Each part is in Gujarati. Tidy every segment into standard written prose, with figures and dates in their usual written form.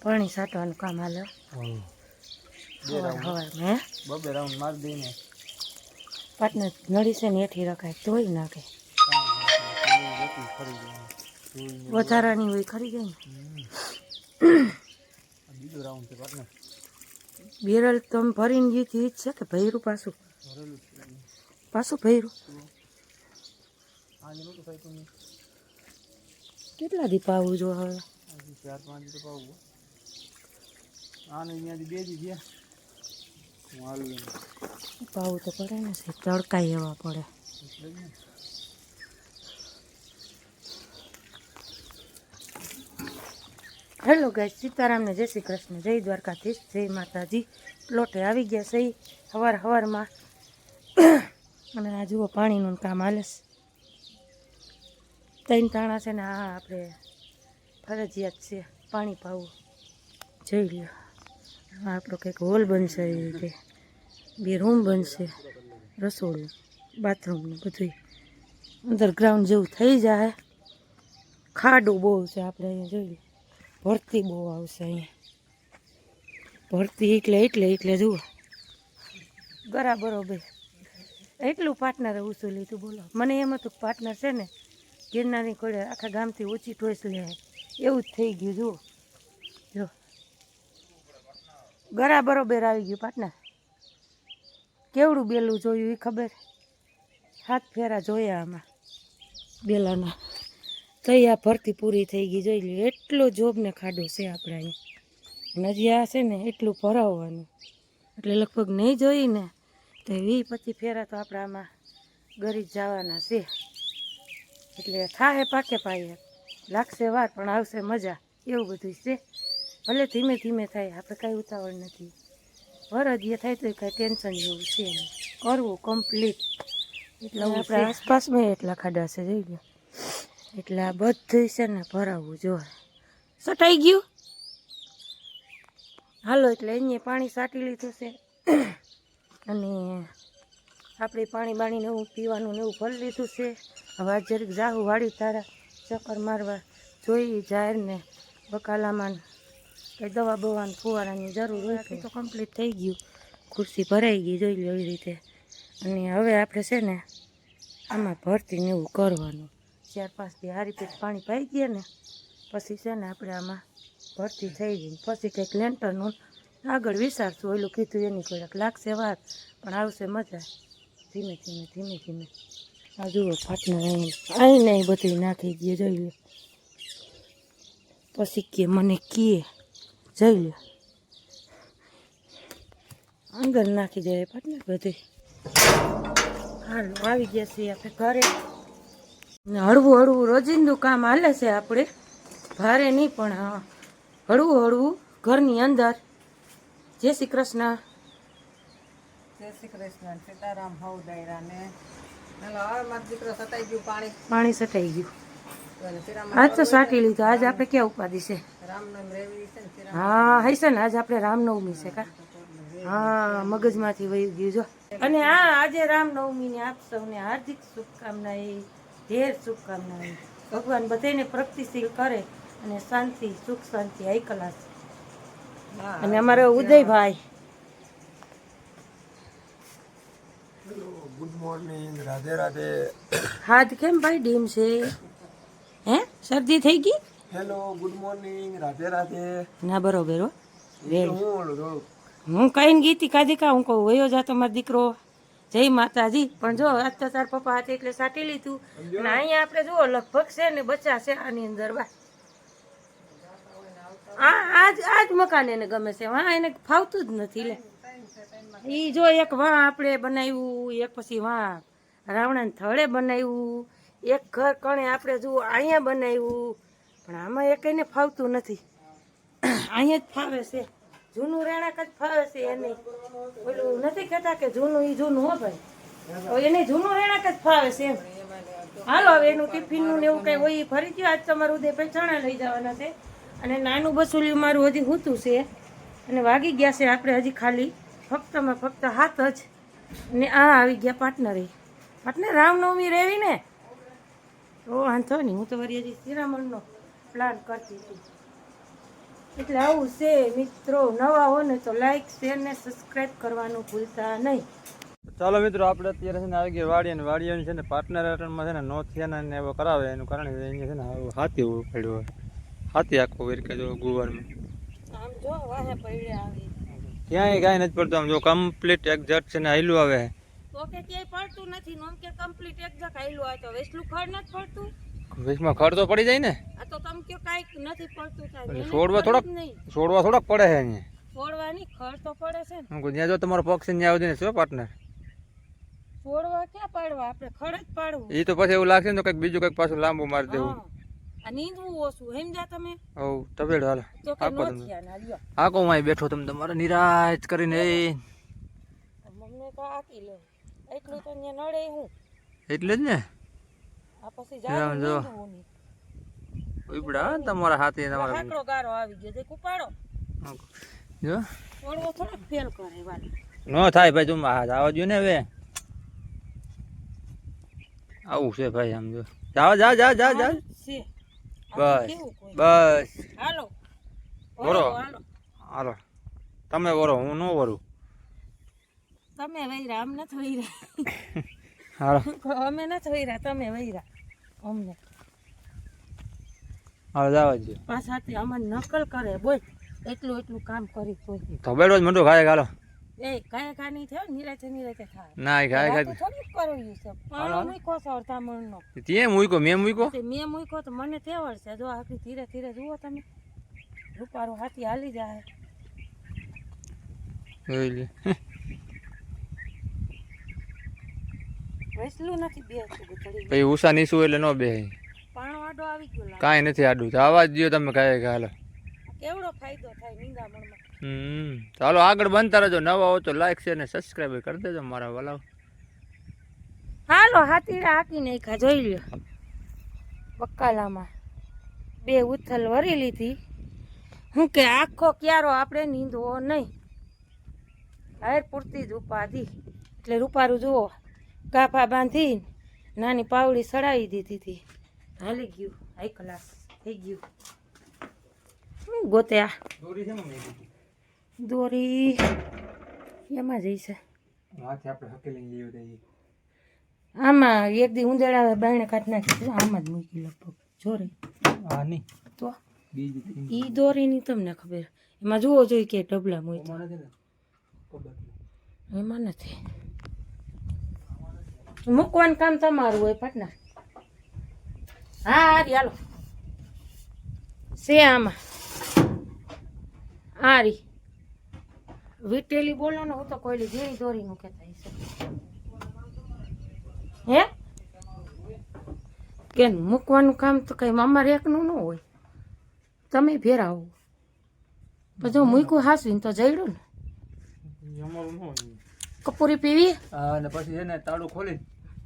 પાણી છાંટવાનું કામ હાલે બબે રાઉન્ડ મારી દઈને પાટને નડી છે ને એઠી રખાય ધોઈ નાખે વધારાની હોય ખરી ગઈ ને બીજો રાઉન્ડ છે પાટને બેરલ તમે ભરીને ગઈ જ છે કે ભૈરું પાછું ભૈરું કેટલા દી પાવું જો હવે 4-5 દી તો પાવું આને અહીંયાથી 2 દી ગયા હું હાલું પાવું તો પડે ને તડકાઈ એવા પડે હેલો ગાઈસ સીતારામને જય શ્રી કૃષ્ણ જય દ્વારકાધીશ જય માતાજી પ્લોટે આવી ગયા સહી સવારમાં અને આ જુઓ પાણીનું કામ હાલે છે 3 તાણા છે ને આ આપણે ફરજિયાત છે પાણી પાવું જોઈ લ્યો આપણો કંઈક હોલ બનશે એ રીતે 2 રૂમ બનશે રસોડું બાથરૂમનું બધું અંડરગ્રાઉન્ડ જેવું થઈ જાય ખાડું બહુ છે આપણે અહીંયા જોઈ લો ભરતી બહુ આવશે અહીંયા ભરતી એટલે જુઓ બરાબર એટલું પાર્ટનર ઓછું લીધું બોલો મને એમ હતું પાર્ટનર છે ને ગિરનારની કોડે આખા ગામથી ઓછી ટોઈસ લે એવું જ થઈ ગયું જુઓ જો બરાબર આવી ગયું પાર્ટનર કેવડું બેલું જોયું એ ખબર 7 ફેરા જોયા આમાં બેલાના તૈયા ભરતી પૂરી થઈ ગઈ જોઈ લ્યો એટલો જોબને ખાડો છે આપણે અહીંયા હજી આ છે ને એટલું ભરાવવાનું એટલે લગભગ નહીં જોઈ ને તો 20-25 ફેરા તો આપણે આમાં ગરી જવાના છે એટલે થાહે પાકે પાયે લાગશે વાર પણ આવશે મજા એવું બધું છે ભલે ધીમે ધીમે થાય આપણે કાંઈ ઉતાવળ નથી વરદીએ થાય તો કાંઈ ટેન્શન જેવું છે નહીં કરવું કમ્પ્લીટ એટલે આપણે આસપાસમાં એટલા ખાડા છે જોઈ લો એટલે આ બધું છે ને ભરાવવું જોઈએ સટાઈ ગયું હાલો એટલે અહીંયા પાણી સાટી લીધું છે અને આપણે પાણી એવું પીવાનું ને એવું ભરી લીધું છે હવે આજ જરીક જાહું વાડી તારા ચક્કર મારવા જોઈ જાહેર ને બકાલામાં કંઈ દવા બવાની ફુવારાની જરૂર હોય તો કમ્પ્લીટ થઈ ગયું ખુરશી ભરાઈ ગઈ જોઈ લો એવી રીતે અને હવે આપણે છે ને આમાં ભરતી ને એવું કરવાનું 4-5 દી આ રીતે પાણી પાઈ ગયા ને પછી છે ને આપણે આમાં ભરતી થઈ ગઈ પછી કંઈક લેન્ટરનું આગળ વિચારશું ઓલું કીધું એની થોડાક લાગશે વાર પણ આવશે મજા ધીમે ધીમે આ જુઓ પાર્ટનર આવીને બધું નાખી દઈએ જોઈ લો પછી કે મને કીએ જોઈ લો અંદર નાખી જાય પાર્ટનર બધું હાલો આવી ગયા છીએ આપણે ઘરે હળવું રોજિંદું કામ હાલે છે આપણે ભારે નહીં પણ હળવું ઘરની અંદર જય શ્રી કૃષ્ણ સીતારામ હવ દાયરાને દીકરો સટાઈ ગયું પાણી સટાઈ ગયું આજ તો સાટી લીધું આજ આપણે ક્યાં ઉપાધિ છે રામનામ રેવી છે ને હા હશે ને આજ આપણે રામનવમી છે કા હા મગજમાંથી વહી ગયું જો અને આજે રામનવમીની આપ સૌને હાર્દિક શુભકામના ઢેર શુભકામના ભગવાન બધાને પ્રગતિશીલ કરે અને શાંતિ સુખ શાંતિ આઈકલાસ અને અમારો ઉદયભાઈ ગુડ મોર્નિંગ રાધે રાધે હાથ કેમ ભાઈ ડીમ છે હે શરદી થઈ ગઈ hello good morning Radhe Radhe ના બરોબર હો થોડું હું કહીને ગીતી કાઢી કા હું કહું વયો જાતો મારો દીકરો જય માતાજી પણ જો આજ તો તાર પપ્પા હાથે એટલે સાટી લીધું અને અહીંયા આપણે જુઓ લગભગ છે ને બચા છે આની અંદર બા આજ મકાન એને ગમે છે વાં એને ફાવતું જ નથી લે એ જો એક વાં આપણે બનાવ્યું એક પછી વાં રાવણાને થળે બનાવ્યું એક ઘર કણે આપણે જુઓ અહીંયા બનાવ્યું પણ આમાં એક એને ફાવતું નથી અહીંયા જ ફાવે છે જૂનું રહેણાંક જ ફાવે છે એને ઓલું નથી કહેતા કે જૂનું એ જૂનું હો ભાઈ તો એને જૂનું રહેણાંક જ ફાવે છે એમ હાલો હવે એનું ટિફિનનું ને એવું કંઈ હોય એ ફરી ગયું આજ તમારું ઉદયભાઈ ચણા લઈ જવાના છે અને નાનું બસુલિયું મારું હજી હૂતું છે અને વાગી ગયા છે આપણે હજી ખાલી ફક્ત 7 જ ને આ આવી ગયા પાર્ટનર રામનવમી રેવી ને તો વાંધો નહીં હું તો વળી હજી શિરામણનો પ્લાન કરતી હતી. એટલે આવું છે મિત્રો. નવા હો ને તો લાઈક શેર ને સબસ્ક્રાઈબ કરવાનું ભૂલતા નહીં. ચાલો મિત્રો, આપણે અત્યારે છે ને આવી ગયા વાડી, અને વાડીઓની છે ને પાર્ટનર રેટનમાં છે ને નો થયા ને એવો કરાવે. એનું કારણ અહીંયા છે ને હાથી પડ્યો હોય. હાથી આખો વેરકે જો ગુવારમાં આમ જો વાહે પડ્યા આવી ક્યાંય કાંઈ નથી પડતું. આમ જો કમ્પ્લીટ એક્ઝેક્ટ છે ને હાયલું આવે. તો કે ક્યાંય પડતું નથી. નોમ કે કમ્પ્લીટ એક્ઝેક્ટ આયલું આ તો વેસલું ખડ નથી પડતું. વેચમાં ખડ તો પડી જાય ને. આ તો તમ કે કાંઈક નથી પડતું. એટલે છોડવા થોડાક પડે છે અહીંયા. છોડવાની ખડ તો પડે છે ને. જ્યાં જો તમારો પગ છે ત્યાં સુધી શું પાર્ટનર છોડવા ક્યાં પાડવા, આપણે ખડ જ પાડવું. એ તો પછી એવું લાગશે ને તો કંઈક બીજું કંઈક પાછું લાંબુ મારી દેવું. આ નીંદવું ઓછું સમજ્યા તમે. હવ તબેડ હાલ તો કે નો થયા ના લ્યો. આકો હું અહીં બેઠો તમે તમારે નિરાશ કરીને મમ્મી તો આકી લે એટલું તો ન્યા નડે હું એટલે જ ને. આ પછી જાવ જો ઉપડા તમારા હાથે તમારા હાકડો ગારો આવી ગયો તે કુપાડો જો છોડવો થોડોક ફેલ કરે વાલી નો થાય ભાઈ. તું આવા જો ને હવે આવું છે ભાઈ. આમ જો જાઓ જા જા જા જા છે. બસ બસ હાલો બોરો હાલો હાલો તમે બોરો હું ન બોરું. તમે વૈરા અમ નથી વૈરા. હાલો અમે નથી વૈરા તમે વૈરા અમને. હાલો જાવ જ પાછાથી અમને નકલ કરે બોલ. એટલું કામ કરી કોઈ ધબેડો જ મોટું ખાય. હાલો એ કાંઈ કાંઈ થયો નિરાતે થાય. ના ખાય ખાય થોડુંક કર્યું છે પણ મૂકો સૌરતા મણનો ત્યાં મૂક્યો મેં મૂક્યો મેં મૂક્યો તો મને તેવડ છે. જો આખી ધીરે ધીરે જુઓ તમે રૂપારું હાથી હાલી જાય. જોઈ લે વેસલું નથી બેસતું ગુતડી પછી ઉષા નીસું એટલે નો બે પાણો આડો આવી ગયો લાગે. કાંઈ નથી આડું. તો આવા જ દો તમે કાંઈ હાલો. કેવડો ફાયદો થાય નિંદામણમાં. ચાલો આગળ બનતા રહેજો. નવા હો તો લાઈક શેર ને સબસ્ક્રાઈબ કરી દેજો મારા વાલાઓ. હાલો હાથીડા હાકી નાખ્યા જોઈ લ્યો. બકાલામાં 2 ઉથલ વરી લીધી. હું કે આખો ક્યારો આપણે નીંદવો નહીં. હાર પૂરતી જ ઉપાધી. એટલે રૂપારું જુઓ ગાફા બાંધી નાની પાવડી સડાવી દીધી હતી. હાલી ગયું. હાઈ કલાક થઈ ગયું. ગોત્યા દોરી એમાં જઈશે. આમાં એક દી ઉંદેડા બાયણે કાઢી નાખી. આમાં જ મૂકી લગભગ જોરે તો ઈ દોરીની તમને ખબર. એમાં જુઓ જોઈએ કે ડબલા મૂકી એમાં નથી. મૂકવાનું કામ તમારું હોય પાટના. હા હારી હાલો છે આમાં હારી વીટેલી બોલો ને. હું તો કોઈ ઝીણી દોરીનું કહેતા હશે હે કે મૂકવાનું કામ તો કઈ અમારે એકનું ન હોય. તમે ફેરાવો પછી મૂક્યું હાસવીને તો જઈડું ને. કપૂરી પીવી અને પછી છે ને તાળું ખોલી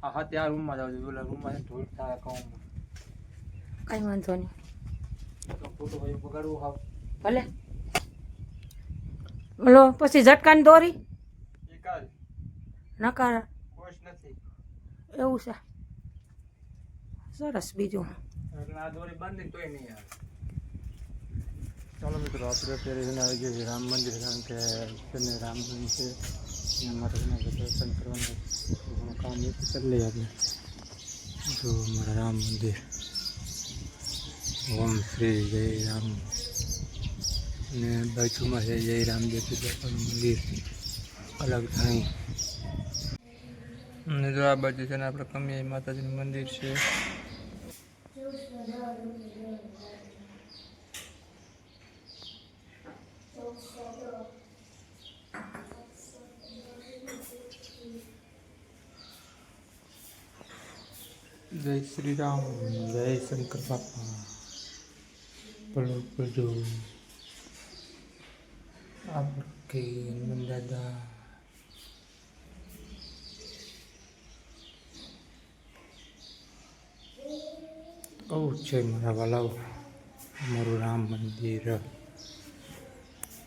આ હાથે આ રૂમમાં જાવ છું. ઓલા રૂમમાં ધૂળ થાય કામ કઈ વાંધો નહીં. ફોટો ભાઈ બગાડવું હાવ ભલે બોલો. પછી ઝટકાની દોરી એકાદ નકાર કોશ નથી એવું છે. સરસ. બીજું એટલે આ દોરી બાંધીને તોય નહીં આવે. ચાલો મિત્રો, આપણે અત્યારે એને આવી ગયું છે રામ મંદિર. કારણ કે તેને રામ મંદિર છે એના માટે દર્શન કરવાનું ઘણું કામ એ કરી લઈએ આપણે. જો મારા રામ મંદિર. ઓમ શ્રી જય રામ. અને બાજુમાં છે જય રામદેવ બાપાનું મંદિર અલગ થાય. અને જો આ બાજુ છે ને આપણે કમિયાઈ માતાજીનું મંદિર છે. જય શ્રી રામ. જય શંકર બાપા. બોલો બોલો. આપકે દાદા. છે મારા વાલાઓ અમારું રામ મંદિર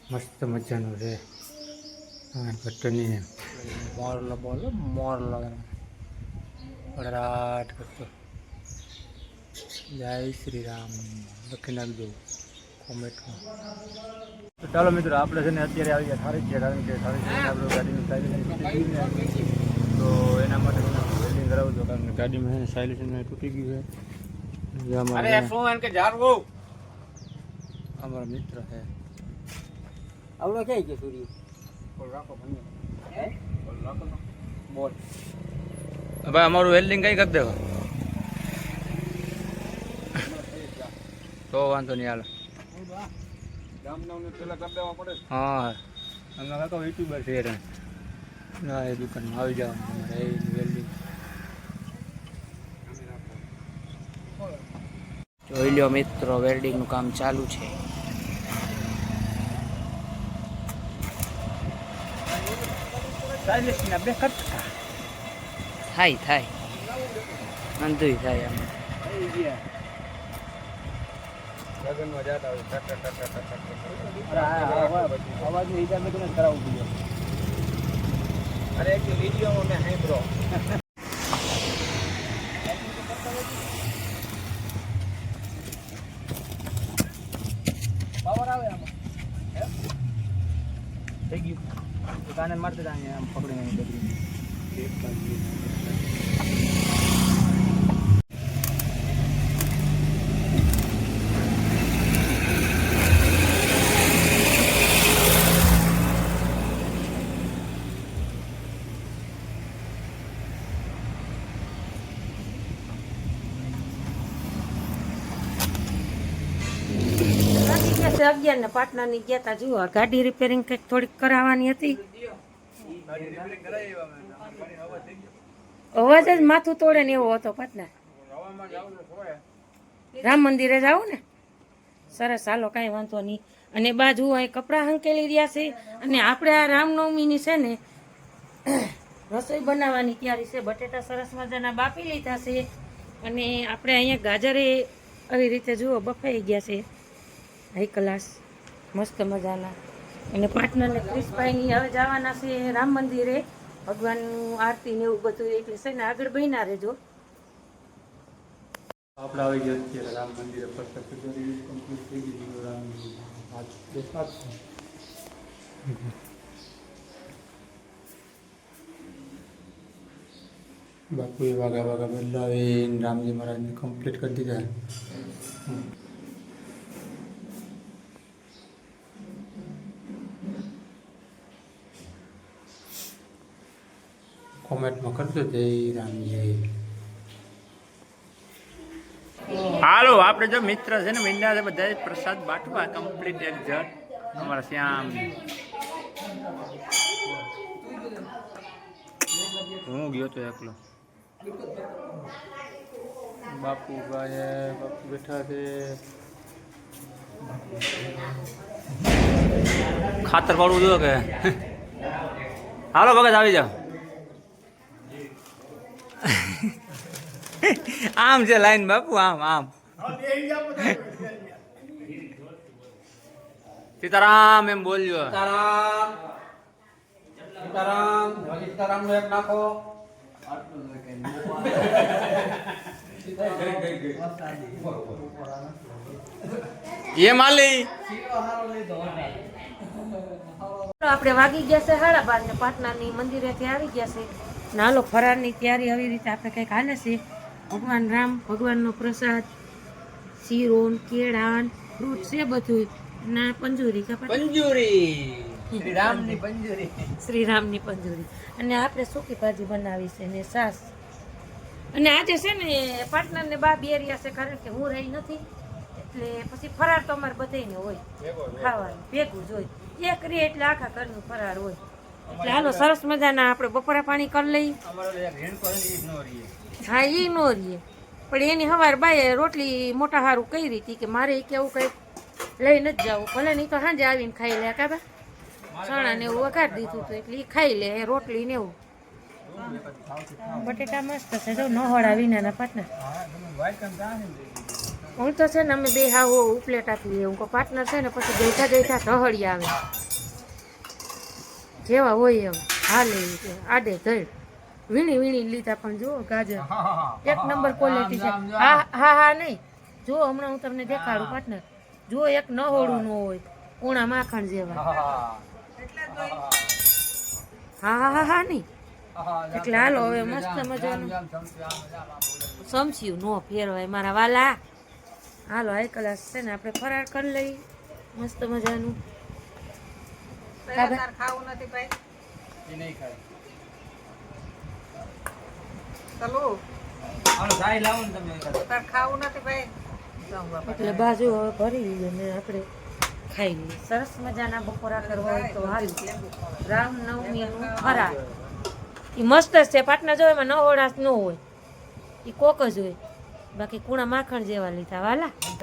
મસ્ત મજાનું છે. ઘટની મોરલો બોલો મોરલો રાટ કરતો. જય શ્રી રામ લખી નાખજો કોમેન્ટમાં. તો ચાલો મિત્રો, આપણે છે ને અત્યારે આવી ગયા થાળી છે, કારણ કે થાળી આપણે ગાડીની સાયલેન્સર તો એના માટે વેલ્ડિંગ કરાવું છું, કારણ કે ગાડીમાં છે ને સાયલેન્સર તૂટી ગયું છે. અમારો મિત્ર છે આવડો ક્યાં ગયો સૂર્ય? ભાઈ, અમારું વેલ્ડિંગ કઈ કરી દેવા તો વાંધો નહીં. હાલ હા, અમે કાકા યુટ્યુબર છે ના, એ દુકાનમાં આવી જાવ અમારે એ વેલ્ડિંગ જોઈ લો મિત્રો, વેલ્ડિંગનું કામ ચાલુ છે. થાય અંધું થાય આમ. અવાજ ની હિસાબે તને કરાવવું પડે. અરે એક વિડીયો મેં સાંભળ્યો. પાવર આવે આમાં થઈ ગયું. કાને મારતે જાય આમ પકડીને બદલી. વાગી ગયા છે 11 ને પાટણની ગયા તા. જુઓ, ગાડી રિપેરિંગ કંઈક થોડીક કરાવવાની હતી. અવાજ જ માથું તોડે ને એવો હતો. પાટણ રામ મંદિરે જાવ ને, સરસ. હાલો, કાંઈ વાંધો નહીં. અને બાજુ અહીં કપડાં હંકેલી રહ્યા છે, અને આપણે આ રામનવમીની છે ને રસોઈ બનાવવાની તૈયારી છે. બટેટા સરસ મજાના બાફી લીધા છે, અને આપણે અહીંયા ગાજરે આવી રીતે જુઓ બફાઈ ગયા છે હાઈ ક્લાસ મસ્ત મજાના. અને પાર્ટનરને ક્રિશભાઈની હવે જવાના છે રામ મંદિરે, ભગવાનનું આરતી ને એવું બધું, એટલે છે ને આગળ બન્યા રહેજો. આપણે આવી ગયા છીએ રામ મંદિરે. કમ્પ્લીટ થઈ ગયું રામ મંદિર. બાપુએ વાઘા બદલાવી રામજી મહારાજને કમ્પ્લીટ કરી દીધા. કોમેન્ટમાં કરજો જય રામજી. હાલો, આપણે જો મિત્ર છે ને મીંડા છે બધા પ્રસાદ બાટવા કમ્પ્લીટ એક જણ અમારા શ્યામ. હું ગયો તો એકલો. બાપુ બેઠા છે. ખાતર પાડવું જો કે હાલો ભગત આવી જાઓ. આમ છે લાઈન બાપુ, આમ સીતારામ એમ બોલજો. સીતારામ નો એક નાખો. એ માલી આપણે વાગી ગયા છે 12:30 ને પાટણની મંદિરેથી આવી ગયા છે. નાલો ફરારની તૈયારી આવી રીતે આપણે કંઈક હાલે છે. ભગવાન રામ, ભગવાનનો પ્રસાદ, શીરો, કેળા, ફ્રૂટ છે બધું. ના પંજુરી શ્રીરામની પંજુરી. અને આપણે સૂકી ભાજી બનાવી છે ને છાશ. અને આજે છે ને પાર્ટનર ને બા બેરિયા છે, કારણ કે હું રહી નથી, એટલે પછી ફરાર તો અમારે બધાને હોય ખાવાનું ભેગું જ હોય. એક રે એટલે આખા ઘરનું ફરાર હોય. એટલે હાલો સરસ મજાના આપણે બપોરા પાણી કરી લઈ. હા, એ નો રહીએ, પણ એની હવાર બાએ રોટલી મોટા હારું કરી હતી કે મારે કેવું કંઈક લઈને જ જવું, ભલે નહીં તો સાંજે આવીને ખાઈ લે. કાબા ચણા ને એવું વઘાર દીધું હતું, એટલે એ ખાઈ લે રોટલી ને એવું. બટેટા મસ્ત છે જો, નહોળા વિનાના પાટના. હું તો છે ને અમે બે હાવ ઉપલેટ આપી હું પાર્ટનર છે ને પછી જઈતા ઢહળી આવે જેવા હોય એમ હાલે આડે ધડ વીણી લીધા. પણ જુઓ ગાજર એક નંબર ક્વોલિટી છે. હા નહીં, જો હમણાં હું તમને દેખાડું પાર્ટનર. જો એક નહોળું ન હોય કુણા માખણ જેવા. હા હા હા હા નહીં એટલે હાલો હવે મસ્ત મજાનું સમસ્યું નો ફેરવાય મારા વાલા. હાલો હાઈ ક્લાસ છે ને આપણે ફરાર કરી લઈએ મસ્ત મજાનું. ખાવું નથી ભાઈ એ નહીં ખાય ચાલો હાલો સાઈ લાવો ને તમે તાર ખાવું નથી ભાઈ એટલે બાજુ હવે ભરી લઈએ ને આપણે ખાઈ લઈએ. સરસ મજાના બપોરા કરવા હોય તો હાલ રામનવમીનું ફરાર એ મસ્ત જ છે પાટના જો એમાં નહોળાશ ન હોય એ કોક જ હોય બાકી કુણા માખણ જેવા લીધા વાલા.